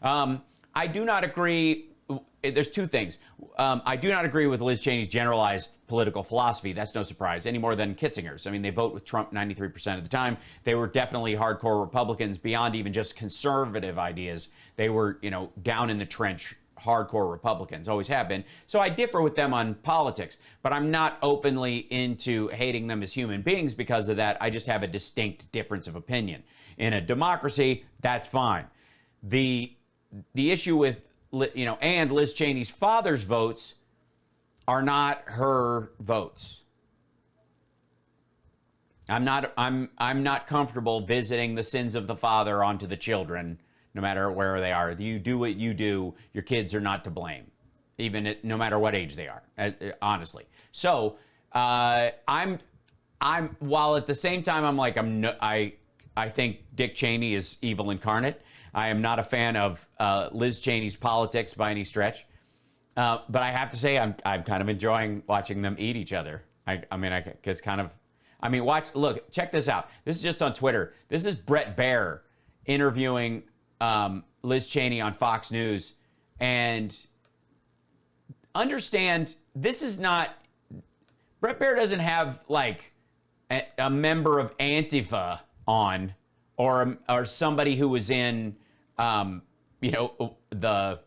I do not agree. There's two things. I do not agree with Liz Cheney's generalized political philosophy. That's no surprise, any more than Kitzinger's. I mean, they vote with Trump 93% of the time. They were definitely hardcore Republicans beyond even just conservative ideas. They were, down in the trench, hardcore Republicans, always have been. So I differ with them on politics, but I'm not openly into hating them as human beings because of that. I just have a distinct difference of opinion. In a democracy, that's fine. The issue with, and Liz Cheney's father's votes are not her votes. I'm not comfortable visiting the sins of the father onto the children, no matter where they are. You do what you do, your kids are not to blame, no matter what age they are, honestly. So I'm while at the same time I'm like I think Dick Cheney is evil incarnate. I am not a fan of Liz Cheney's politics by any stretch. But I have to say, I'm kind of enjoying watching them eat each other. Look, check this out. This is just on Twitter. This is Bret Baier interviewing Liz Cheney on Fox News. And understand, this is not, Bret Baier doesn't have like a member of Antifa on or somebody who was in, the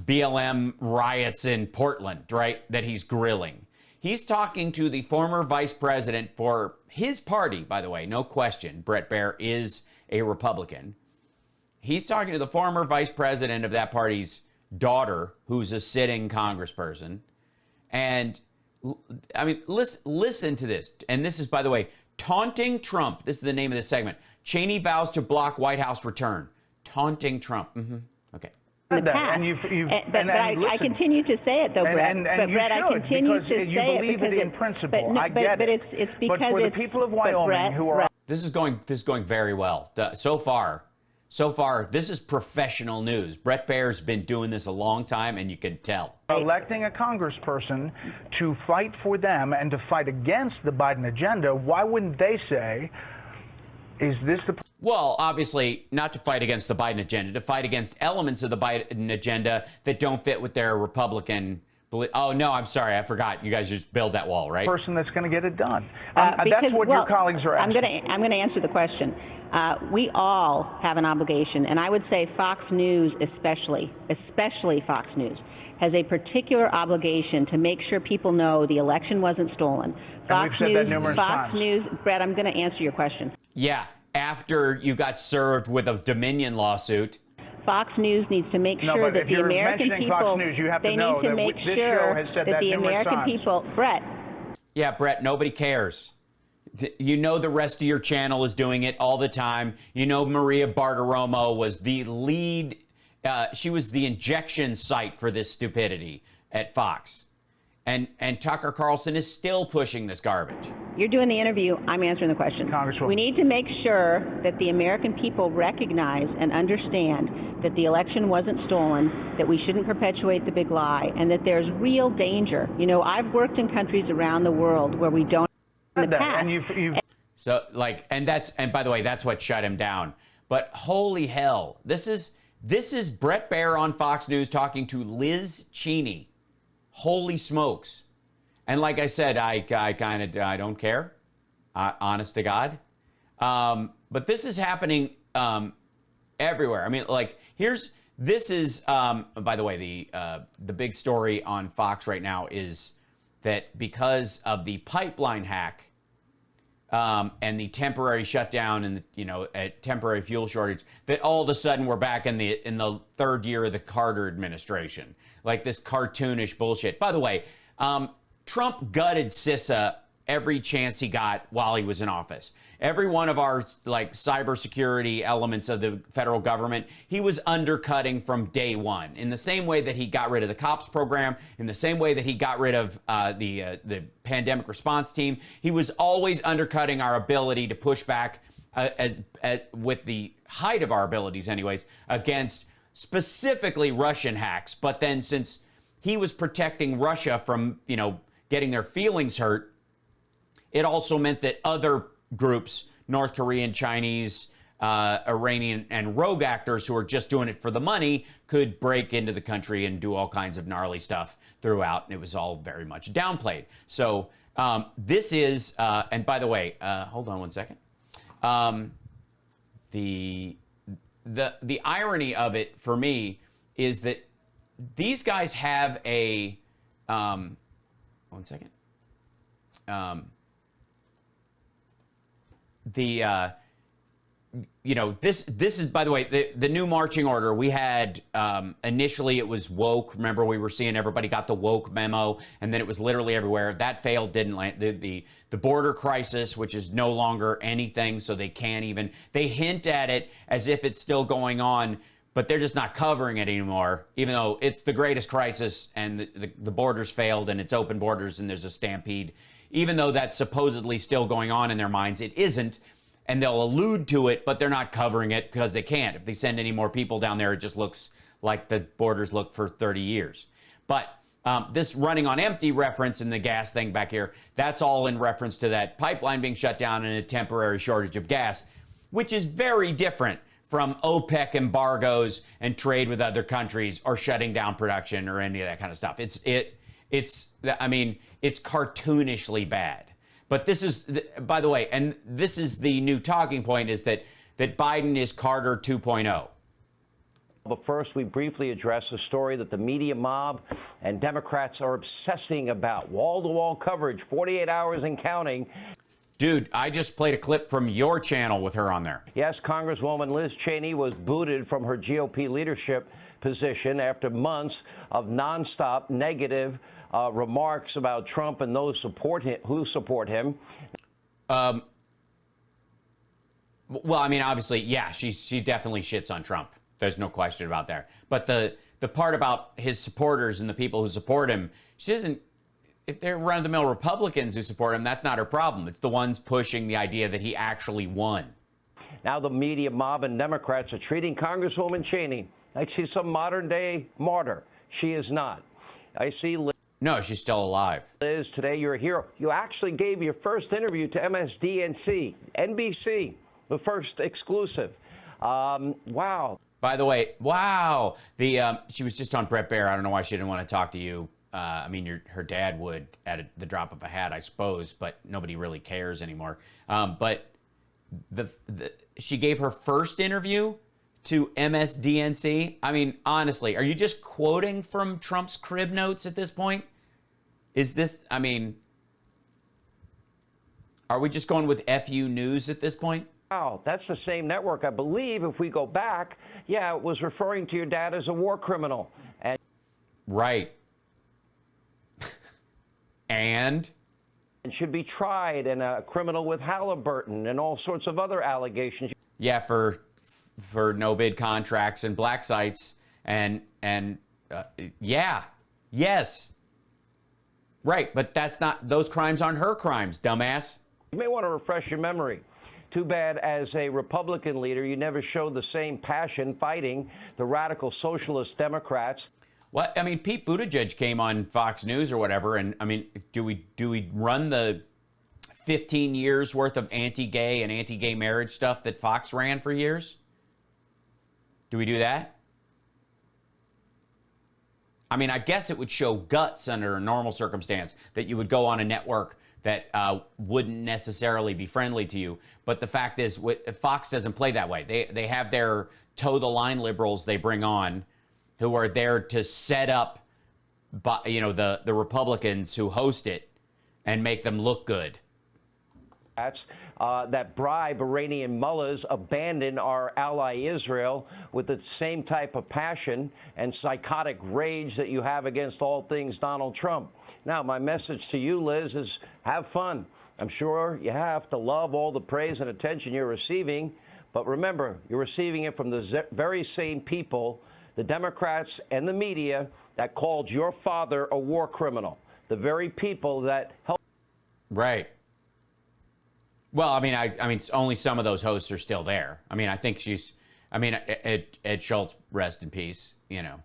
BLM riots in Portland, right, that he's grilling. He's talking to the former vice president for his party, by the way, no question. Bret Baier is a Republican. He's talking to the former vice president of that party's daughter, who's a sitting congressperson. And, I mean, listen to this. And this is, by the way, taunting Trump. This is the name of this segment. Cheney vows to block White House return. Taunting Trump. Okay. In the past. I continue to say it, though, Brett. Brett, I continue to say it you believe it in principle. I get it. But it's because for the people of Wyoming who are this is going very well so far. This is professional news. Bret Baier's been doing this a long time, and you can tell. Electing a congressperson to fight for them and to fight against the Biden agenda, why wouldn't they say, is this the... Well, obviously, not to fight against the Biden agenda, to fight against elements of the Biden agenda that don't fit with their Republican... Oh, no, I'm sorry. I forgot. You guys just build that wall, right? Person that's going to get it done. That's what your colleagues are asking. I'm going to answer the question. We all have an obligation, and I would say Fox News especially Fox News, has a particular obligation to make sure people know the election wasn't stolen. Fox News, Brett, I'm going to answer your question. Yeah, after you got served with a Dominion lawsuit. Fox News needs to make sure that the American people, Fox News, you have to know that this show has said that the American people, Brett. Yeah, Brett, nobody cares. You know the rest of your channel is doing it all the time. You know Maria Bartiromo was the lead, she was the injection site for this stupidity at Fox. And Tucker Carlson is still pushing this garbage. You're doing the interview. I'm answering the question. Congresswoman. We need to make sure that the American people recognize and understand that the election wasn't stolen, that we shouldn't perpetuate the big lie, and that there's real danger. You know, I've worked in countries around the world where we don't in the past. And by the way, that's what shut him down. But holy hell, this is Bret Baier on Fox News talking to Liz Cheney. Holy smokes. And like I said, I don't care, honest to God. But this is happening everywhere. I mean, like, this is, by the way, the big story on Fox right now is that because of the pipeline hack and the temporary shutdown and a temporary fuel shortage, that all of a sudden we're back in the third year of the Carter administration. Like this cartoonish bullshit. By the way, Trump gutted CISA every chance he got while he was in office. Every one of our cybersecurity elements of the federal government, he was undercutting from day one. In the same way that he got rid of the COPS program, in the same way that he got rid of the pandemic response team, he was always undercutting our ability to push back with the height of our abilities, anyways, against specifically Russian hacks. But then since he was protecting Russia from, getting their feelings hurt, it also meant that other groups, North Korean, Chinese, Iranian and rogue actors who are just doing it for the money could break into the country and do all kinds of gnarly stuff throughout, and it was all very much downplayed. So this is, and by the way, hold on one second. The irony of it for me is that these guys have a, one second. This is, by the way, the new marching order. We had, initially it was woke. Remember, we were seeing everybody got the woke memo, and then it was literally everywhere. That failed, didn't land. The border crisis, which is no longer anything, so they can't even, they hint at it as if it's still going on, but they're just not covering it anymore, even though it's the greatest crisis, and the borders failed, and it's open borders, and there's a stampede. Even though that's supposedly still going on in their minds, it isn't. And they'll allude to it, but they're not covering it because they can't. If they send any more people down there, it just looks like the borders look for 30 years. But this running on empty reference in the gas thing back here, that's all in reference to that pipeline being shut down and a temporary shortage of gas, which is very different from OPEC embargoes and trade with other countries or shutting down production or any of that kind of stuff. It's cartoonishly bad. But this is, by the way, and this is the new talking point, is that Biden is Carter 2.0. But first, we briefly address a story that the media mob and Democrats are obsessing about. Wall-to-wall coverage, 48 hours and counting. Dude, I just played a clip from your channel with her on there. Yes, Congresswoman Liz Cheney was booted from her GOP leadership position after months of nonstop negative remarks about Trump and those who support him. Well, I mean, obviously, yeah, she definitely shits on Trump. There's no question about that. But the part about his supporters and the people who support him, she doesn't. If they're run-of-the-mill Republicans who support him, that's not her problem. It's the ones pushing the idea that he actually won. Now the media mob and Democrats are treating Congresswoman Cheney like she's some modern-day martyr. She is not. I see. No, she's still alive. Liz, today you're a hero. You actually gave your first interview to MSDNC, NBC, the first exclusive. Wow. By the way, wow. She was just on Brett Baier. I don't know why she didn't want to talk to you. I mean, her dad would at the drop of a hat, I suppose, but nobody really cares anymore. But she gave her first interview to MSDNC. I mean, honestly, are you just quoting from Trump's crib notes at this point? Is this, I mean, are we just going with FU News at this point? Wow, that's the same network. I believe if we go back, yeah, it was referring to your dad as a war criminal. And right. And should be tried, and a criminal with Halliburton and all sorts of other allegations. Yeah, for no bid contracts and black sites and yeah, yes. Right, but that's not, those crimes aren't her crimes, dumbass. You may want to refresh your memory. Too bad as a Republican leader, you never showed the same passion fighting the radical socialist Democrats. What? I mean, Pete Buttigieg came on Fox News or whatever, and I mean, do we run the 15 years worth of anti-gay and anti-gay marriage stuff that Fox ran for years? Do we do that? I mean, I guess it would show guts under a normal circumstance that you would go on a network that wouldn't necessarily be friendly to you. But the fact is, Fox doesn't play that way. They have their toe-the-line liberals they bring on who are there to set up, the Republicans who host it and make them look good. That bribe Iranian mullahs abandon our ally Israel with the same type of passion and psychotic rage that you have against all things Donald Trump. Now, my message to you, Liz, is have fun. I'm sure you have to love all the praise and attention you're receiving, but remember, you're receiving it from the very same people, the Democrats and the media, that called your father a war criminal, the very people that helped. Right. Well, I mean, only some of those hosts are still there. I mean, I think Ed Schultz, rest in peace, And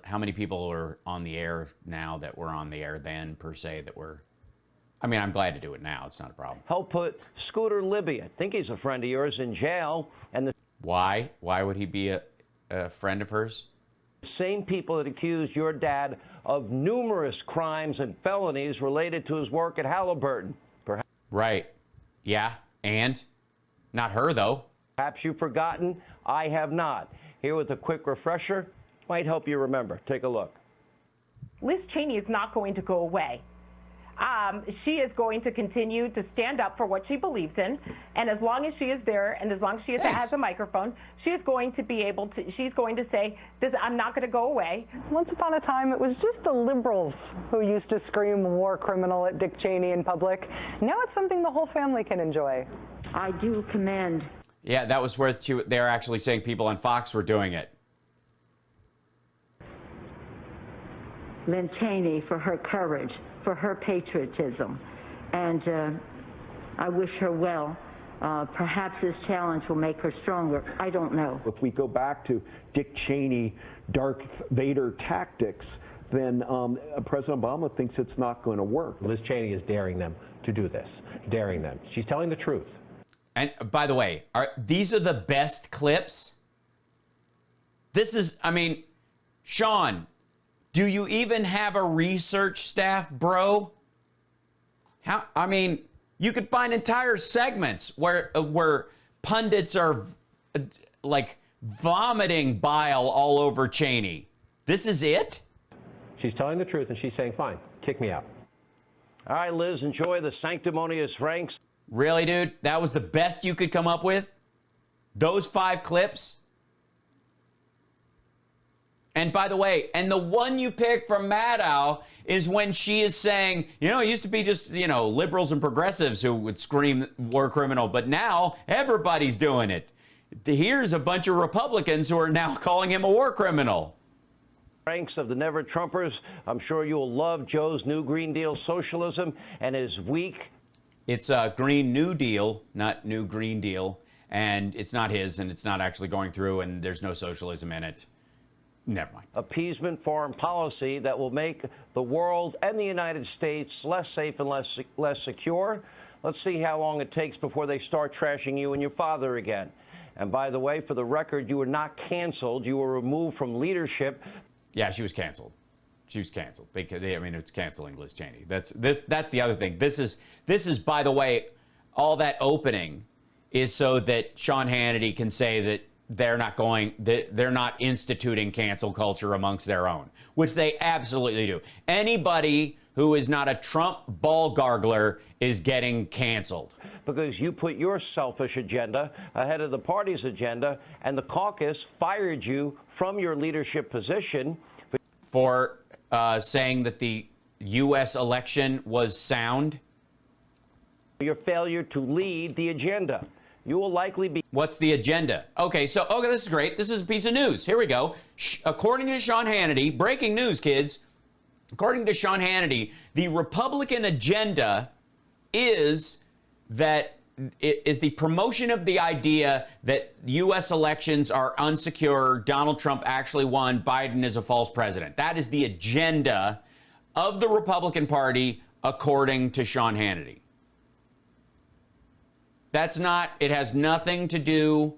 how many people are on the air now that were on the air then, per se, that were I mean, I'm glad to do it now. It's not a problem. Help put Scooter Libby, I think he's a friend of yours, in jail. And the Why? Why would he be a friend of hers? same people that accused your dad of numerous crimes and felonies related to his work at Halliburton. Right. Yeah. And? Not her, though. Perhaps you've forgotten. I have not. Here with a quick refresher, might help you remember. Take a look. Liz Cheney is not going to go away. She is going to continue to stand up for what she believes in, and as long as she is there, and as long as she has a microphone, she is going to be able to. She's going to say, "I'm not going to go away." Once upon a time, it was just the liberals who used to scream "war criminal" at Dick Cheney in public. Now it's something the whole family can enjoy. I do commend. Yeah, that was where they're actually saying people on Fox were doing it. Lynn Cheney for her courage, for her patriotism, and I wish her well. Perhaps this challenge will make her stronger. I don't know. If we go back to Dick Cheney, Darth Vader tactics, then President Obama thinks it's not going to work. Liz Cheney is daring them to do this, daring them. She's telling the truth. And by the way, these are the best clips? This is, I mean, Sean, do you even have a research staff, bro? How? I mean, you could find entire segments where pundits are like vomiting bile all over Cheney. This is it? She's telling the truth, and she's saying, fine, kick me out. All right, Liz, enjoy the sanctimonious ranks. Really, dude? That was the best you could come up with? Those 5 clips? And by the way, and the one you picked from Maddow is when she is saying, it used to be just, liberals and progressives who would scream war criminal, but now everybody's doing it. Here's a bunch of Republicans who are now calling him a war criminal. Ranks of the Never Trumpers. I'm sure you'll love Joe's new Green Deal socialism and his weak. It's a Green New Deal, not New Green Deal, and it's not his, and it's not actually going through, and there's no socialism in it. Never mind. Appeasement foreign policy that will make the world and the United States less safe and less secure. Let's see how long it takes before they start trashing you and your father again. And by the way, for the record, you were not canceled. You were removed from leadership. Yeah, she was canceled. She was canceled because it's canceling Liz Cheney. That's the other thing. This is by the way, all that opening is so that Sean Hannity can say that they're not instituting cancel culture amongst their own, which they absolutely do. Anybody who is not a Trump ball gargler is getting canceled. Because you put your selfish agenda ahead of the party's agenda, and the caucus fired you from your leadership position. For saying that the U.S. election was sound? Your failure to lead the agenda. You will likely be. What's the agenda? Okay, this is great. This is a piece of news. Here we go. According to Sean Hannity, breaking news, kids. According to Sean Hannity, the Republican agenda is that it is the promotion of the idea that U.S. elections are unsecure. Donald Trump actually won. Biden is a false president. That is the agenda of the Republican Party, according to Sean Hannity. It has nothing to do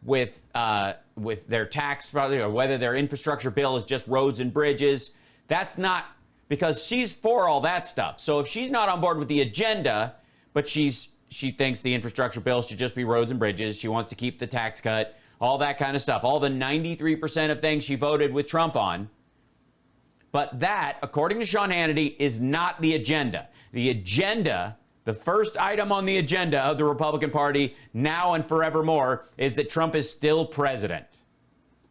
with their tax, or whether their infrastructure bill is just roads and bridges. That's not, because she's for all that stuff. So if she's not on board with the agenda, but she thinks the infrastructure bill should just be roads and bridges, she wants to keep the tax cut, all that kind of stuff, all the 93% of things she voted with Trump on. But that, according to Sean Hannity, is not the agenda. The agenda, the first item on the agenda of the Republican Party now and forevermore, is that Trump is still president.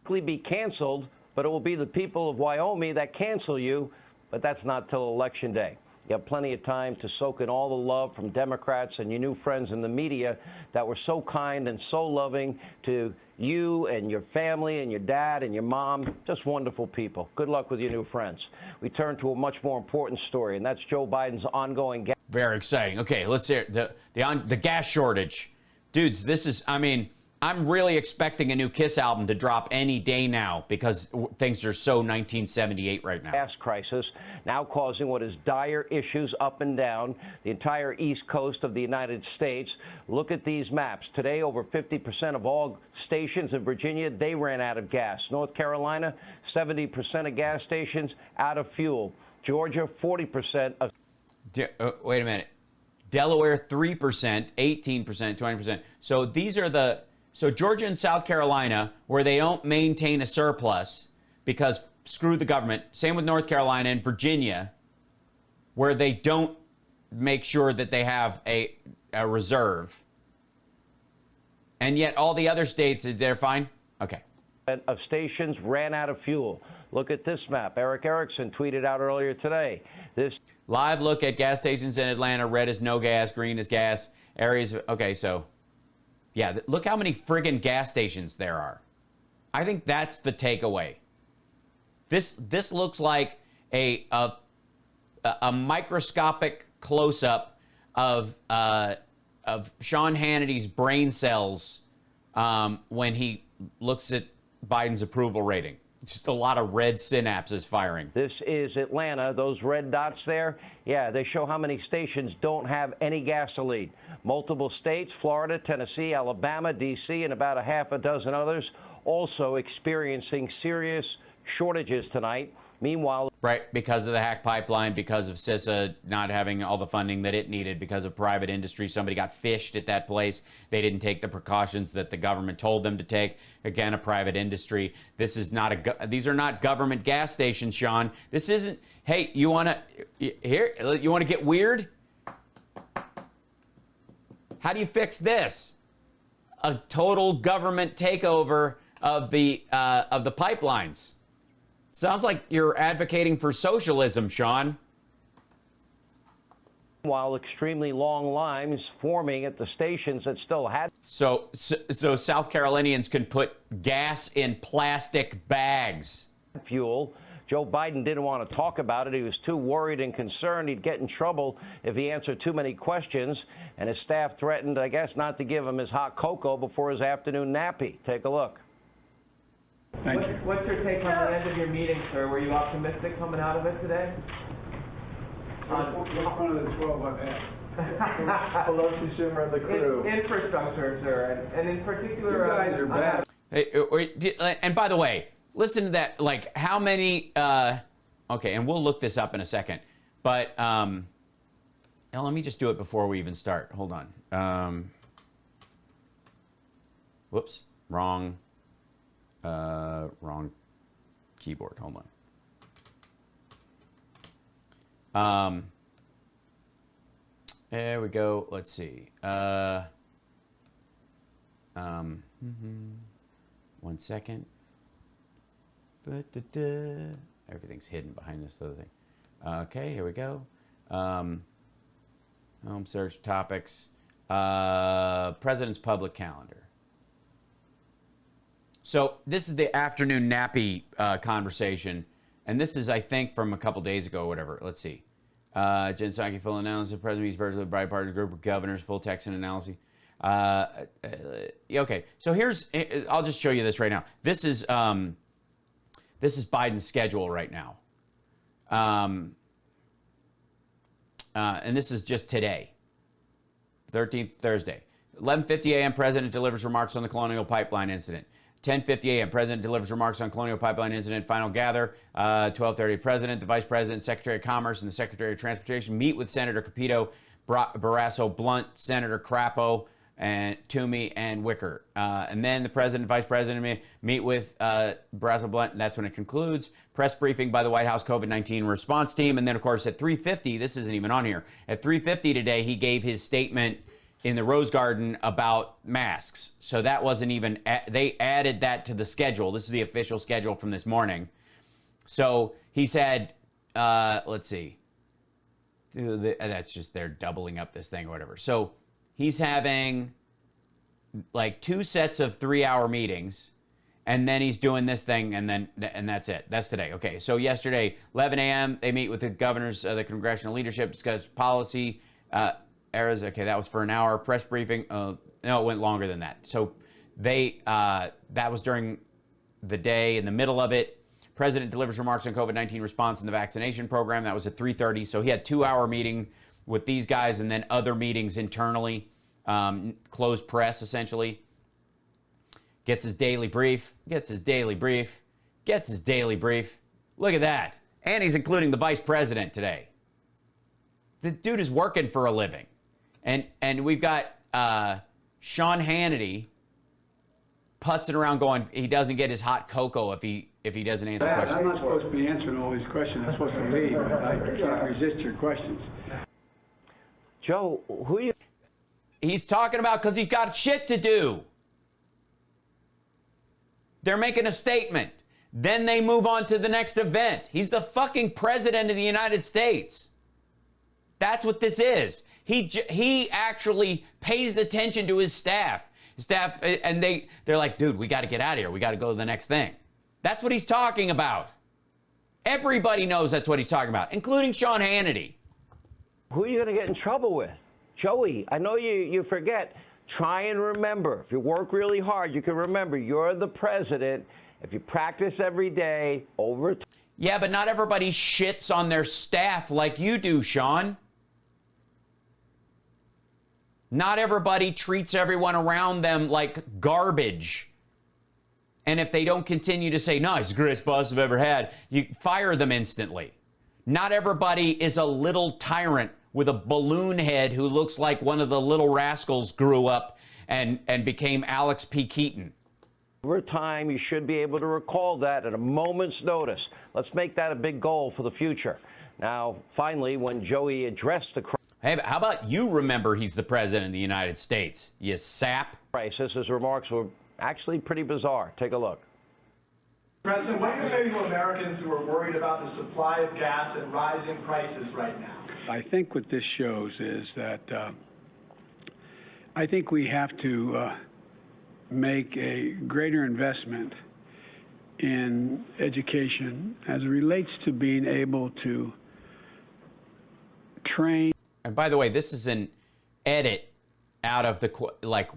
Be canceled, but it will be the people of Wyoming that cancel you, but that's not till Election Day. You have plenty of time to soak in all the love from Democrats and your new friends in the media that were so kind and so loving to you and your family and your dad and your mom. Just wonderful people. Good luck with your new friends. We turn to a much more important story, and that's Joe Biden's ongoing Very exciting. Okay, let's hear the gas shortage. Dudes, this is, I'm I'm really expecting a new Kiss album to drop any day now because things are so 1978 right now. Gas crisis now causing what is dire issues up and down the entire east coast of the United States. Look at these maps. Today, over 50% of all stations in Virginia, they ran out of gas. North Carolina, 70% of gas stations out of fuel. Georgia, 40% of... Wait a minute. Delaware, 3%, 18%, 20%. So these are the... So Georgia and South Carolina, where they don't maintain a surplus because screw the government. Same with North Carolina and Virginia, where they don't make sure that they have a reserve. And yet all the other states, they're fine? Okay. Of stations ran out of fuel. Look at this map. Eric Erickson tweeted out earlier today. This live look at gas stations in Atlanta. Red is no gas, green is gas. Areas, okay, so... Yeah, look how many friggin' gas stations there are. I think that's the takeaway. This looks like a microscopic close-up of Sean Hannity's brain cells when he looks at Biden's approval rating. Just a lot of red synapses firing. This is Atlanta. Those red dots there, yeah, they show how many stations don't have any gasoline. Multiple states, Florida, Tennessee, Alabama, D.C., and about a half a dozen others also experiencing serious shortages tonight. Meanwhile, right, because of the hack pipeline, because of CISA not having all the funding that it needed, because of private industry, somebody got fished at that place. They didn't take the precautions that the government told them to take. Again, a private industry. This is not these are not government gas stations, Sean. This isn't. Hey, you want to get weird? How do you fix this? A total government takeover of the pipelines. Sounds like you're advocating for socialism, Sean. While extremely long lines forming at the stations that still had... So South Carolinians can put gas in plastic bags. ...fuel. Joe Biden didn't want to talk about it. He was too worried and concerned he'd get in trouble if he answered too many questions. And his staff threatened, I guess, not to give him his hot cocoa before his afternoon nappy. Take a look. What's your take on the end of your meeting, sir? Were you optimistic coming out of it today? Which one of the 12 I've had? Pelosi, Schumer, the crew. Infrastructure, sir, and in particular... You guys are bad. Hey, and by the way, listen to that, like how many... okay, and we'll look this up in a second. But now let me just do it before we even start. Hold on. Whoops, wrong keyboard. Hold on. There we go. Let's see. 1 second. Everything's hidden behind this other thing. Okay, here we go. Home search topics. President's public calendar. So this is the afternoon nappy conversation, and this is, I think, from a couple days ago or whatever. Let's see. Jen Psaki, full analysis. The president meets virtually with a bipartisan group of governors, full text and analysis. Okay, so here's, I'll just show you this right now. This is Biden's schedule right now. And this is just today, 13th, Thursday. 11:50 a.m., President delivers remarks on the Colonial Pipeline incident. 10:50 a.m., President delivers remarks on Colonial Pipeline incident, final gather. 12:30, President, the Vice President, Secretary of Commerce, and the Secretary of Transportation meet with Senator Capito, Barrasso, Blunt, Senator Crapo, and Toomey, and Wicker. And then the President, Vice President meet with Barrasso, Blunt, and that's when it concludes. Press briefing by the White House COVID-19 response team. And then, of course, at 3:50, this isn't even on here, at 3:50 today, he gave his statement in the Rose Garden about masks. So that wasn't even, they added that to the schedule. This is the official schedule from this morning. So he said, let's see, that's just, they're doubling up this thing or whatever. So he's having like 2 sets of 3-hour meetings, and then he's doing this thing, and that's it. That's today. Okay, so yesterday, 11 a.m., they meet with the governors, the congressional leadership, discuss policy, eras. Okay, that was for an hour. Press briefing. No, it went longer than that. So That was during the day. In the middle of it, President delivers remarks on COVID-19 response in the vaccination program. That was at 3:30. So he had 2-hour meeting with these guys and then other meetings internally, closed press essentially. Gets his daily brief. Look at that. And he's including the vice president today. The dude is working for a living. And we've got Sean Hannity putzing around going, he doesn't get his hot cocoa if he doesn't answer questions. I'm not supposed to be answering all these questions. I'm supposed to leave. I can't resist your questions. Joe, who you... He's talking about because he's got shit to do. They're making a statement. Then they move on to the next event. He's the fucking president of the United States. That's what this is. He actually pays attention to his staff. And they're like, dude, we got to get out of here. We got to go to the next thing. That's what he's talking about. Everybody knows that's what he's talking about, including Sean Hannity. Who are you going to get in trouble with? Joey, I know you forget. Try and remember. If you work really hard, you can remember you're the president. If you practice every day, over time. Yeah, but not everybody shits on their staff like you do, Sean. Not everybody treats everyone around them like garbage. And if they don't continue to say, no, he's the greatest boss I've ever had, you fire them instantly. Not everybody is a little tyrant with a balloon head who looks like one of the little rascals grew up and became Alex P. Keaton. Over time, you should be able to recall that at a moment's notice. Let's make that a big goal for the future. Now, finally, when Joey addressed the hey, how about you remember he's the president of the United States, you sap? crisis, his remarks were actually pretty bizarre. Take a look. President, what do you say to Americans who are worried about the supply of gas and rising prices right now? I think what this shows is that I think we have to make a greater investment in education as it relates to being able to train. And by the way, this is an edit out of the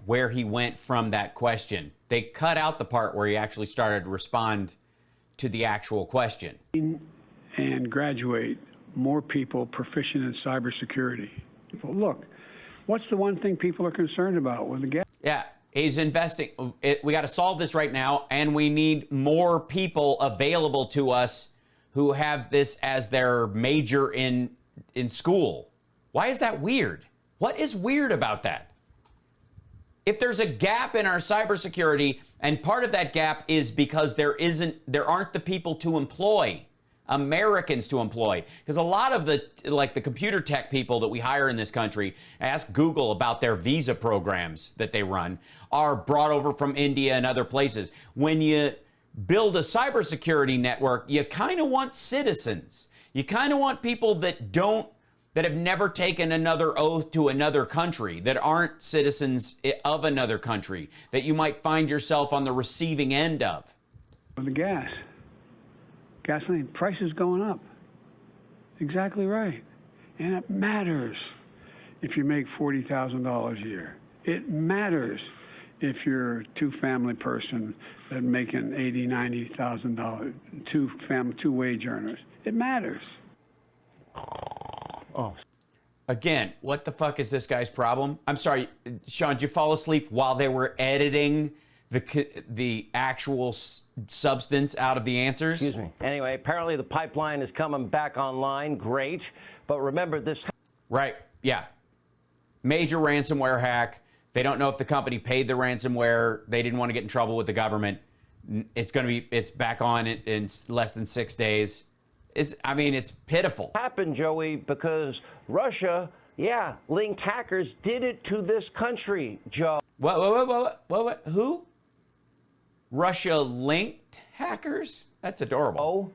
where he went from that question. They cut out the part where he actually started to respond to the actual question. And graduate more people proficient in cybersecurity. Well, look, what's the one thing people are concerned about with the gas? Yeah, he's investing. We got to solve this right now, and we need more people available to us who have this as their major in school. Why is that weird? What is weird about that? If there's a gap in our cybersecurity, and part of that gap is because there aren't the people to employ, Americans to employ, because a lot of the computer tech people that we hire in this country, ask Google about their visa programs that they run, are brought over from India and other places. When you build a cybersecurity network, you kind of want citizens. You kind of want people that have never taken another oath to another country, that aren't citizens of another country, that you might find yourself on the receiving end of. The gasoline prices going up. Exactly right. And it matters if you make $40,000 a year. It matters if you're a two-family person that's making $80,000, $90,000, two wage earners. It matters. Oh. Again, what the fuck is this guy's problem? I'm sorry, Sean, did you fall asleep while they were editing the actual substance out of the answers? Excuse me. Anyway, apparently the pipeline is coming back online. Great. But remember this. Right. Yeah. Major ransomware hack. They don't know if the company paid the ransomware. They didn't want to get in trouble with the government. It's back on in less than 6 days. It's pitiful. Happened, Joey, because Russia, linked hackers did it to this country, Joe. What? Who? Russia linked hackers? That's adorable. Oh,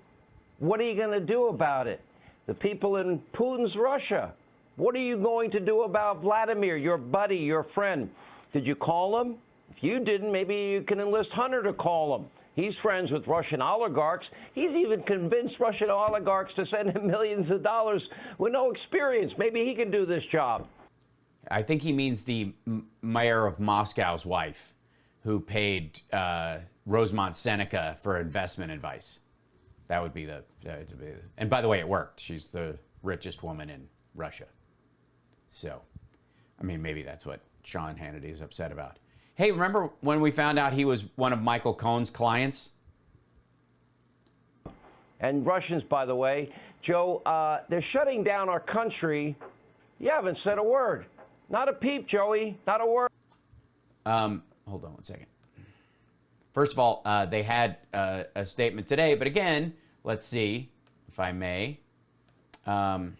what are you going to do about it? The people in Putin's Russia. What are you going to do about Vladimir, your buddy, your friend? Did you call him? If you didn't, maybe you can enlist Hunter to call him. He's friends with Russian oligarchs. He's even convinced Russian oligarchs to send him millions of dollars with no experience. Maybe he can do this job. I think he means the mayor of Moscow's wife, who paid Rosemont Seneca for investment advice. That would be and by the way, it worked. She's the richest woman in Russia. So, I mean, maybe that's what Sean Hannity is upset about. Hey, remember when we found out he was one of Michael Cohen's clients? And Russians, by the way, Joe, they're shutting down our country. You haven't said a word. Not a peep, Joey. Not a word. Hold on one second. First of all, they had a statement today, but again, let's see if I may. Let's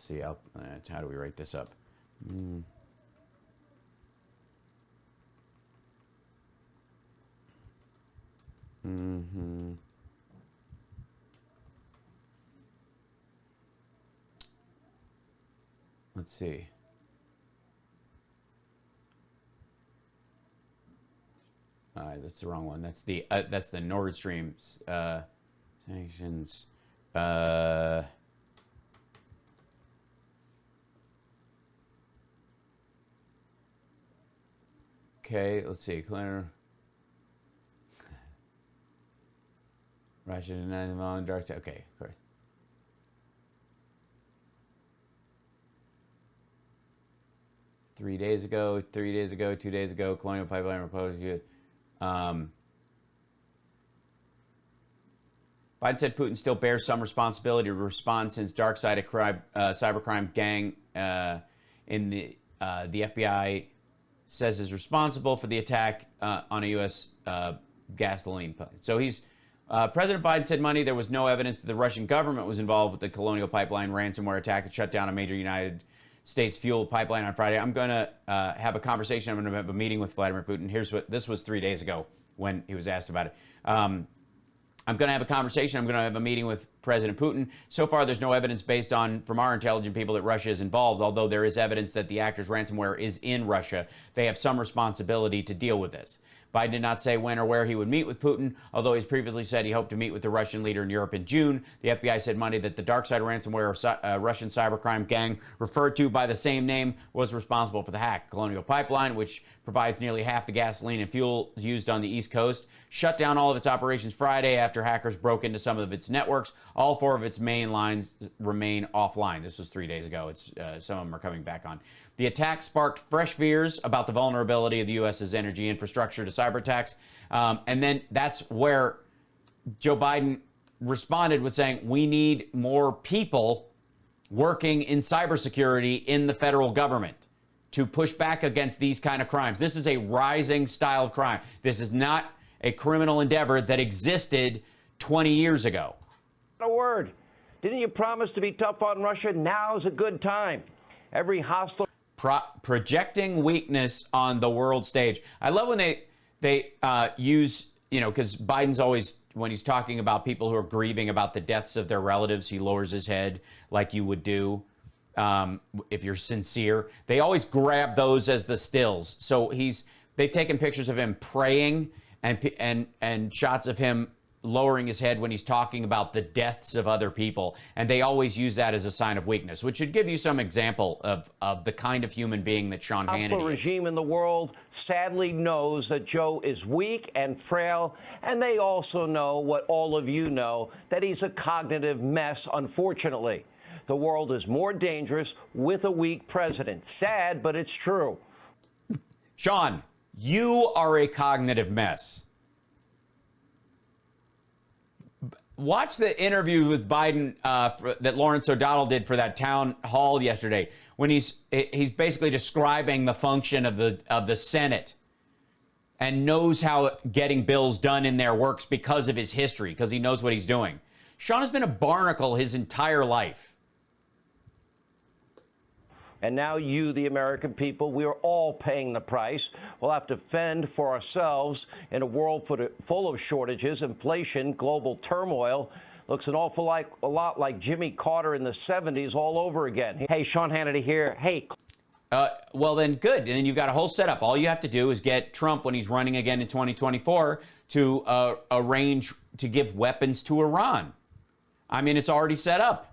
see. How do we write this up? Let's see. That's the wrong one. That's the Nord Stream sanctions. Okay, let's see. Clear. Russia denied them all in dark side. Okay, of course. Three days ago, 2 days ago, Colonial Pipeline proposed. Biden said Putin still bears some responsibility to respond since dark side of crime, cybercrime gang in the FBI says is responsible for the attack on a U.S. gasoline plant. So President Biden said Monday there was no evidence that the Russian government was involved with the Colonial Pipeline ransomware attack that shut down a major United States fuel pipeline on Friday. I'm going to have a conversation. I'm going to have a meeting with Vladimir Putin. This was 3 days ago when he was asked about it. I'm going to have a conversation. I'm going to have a meeting with President Putin. So far, there's no evidence based on, from our intelligent people, that Russia is involved. Although there is evidence that the actor's ransomware is in Russia, they have some responsibility to deal with this. Biden did not say when or where he would meet with Putin, although he's previously said he hoped to meet with the Russian leader in Europe in June. The FBI said Monday that the dark side ransomware Russian cybercrime gang, referred to by the same name, was responsible for the hack. Colonial Pipeline, which provides nearly half the gasoline and fuel used on the East Coast, shut down all of its operations Friday after hackers broke into some of its networks. All 4 of its main lines remain offline. This was 3 days ago. Some of them are coming back on. The attack sparked fresh fears about the vulnerability of the U.S.'s energy infrastructure to cyber attacks. And then that's where Joe Biden responded with saying, we need more people working in cybersecurity in the federal government to push back against these kind of crimes. This is a rising style of crime. This is not a criminal endeavor that existed 20 years ago. Not a word. Didn't you promise to be tough on Russia? Now's a good time. Every hostile... Projecting weakness on the world stage. I love when they use, because Biden's always, when he's talking about people who are grieving about the deaths of their relatives, he lowers his head like you would do if you're sincere. They always grab those as the stills. So they've taken pictures of him praying and shots of him lowering his head when he's talking about the deaths of other people. And they always use that as a sign of weakness, which should give you some example of the kind of human being that Sean Hannity is. The regime in the world sadly knows that Joe is weak and frail, and they also know what all of you know, that he's a cognitive mess, unfortunately. The world is more dangerous with a weak president. Sad, but it's true. Sean, you are a cognitive mess. Watch the interview with Biden that Lawrence O'Donnell did for that town hall yesterday, when he's basically describing the function of the Senate and knows how getting bills done in there works because of his history, because he knows what he's doing. Sean has been a barnacle his entire life. And now you, the American people, we are all paying the price. We'll have to fend for ourselves in a world full of shortages, inflation, global turmoil. Looks an awful lot like Jimmy Carter in the 70s all over again. Hey, Sean Hannity here. Hey. Well, then good. And then you've got a whole setup. All you have to do is get Trump, when he's running again in 2024, to arrange to give weapons to Iran. I mean, it's already set up.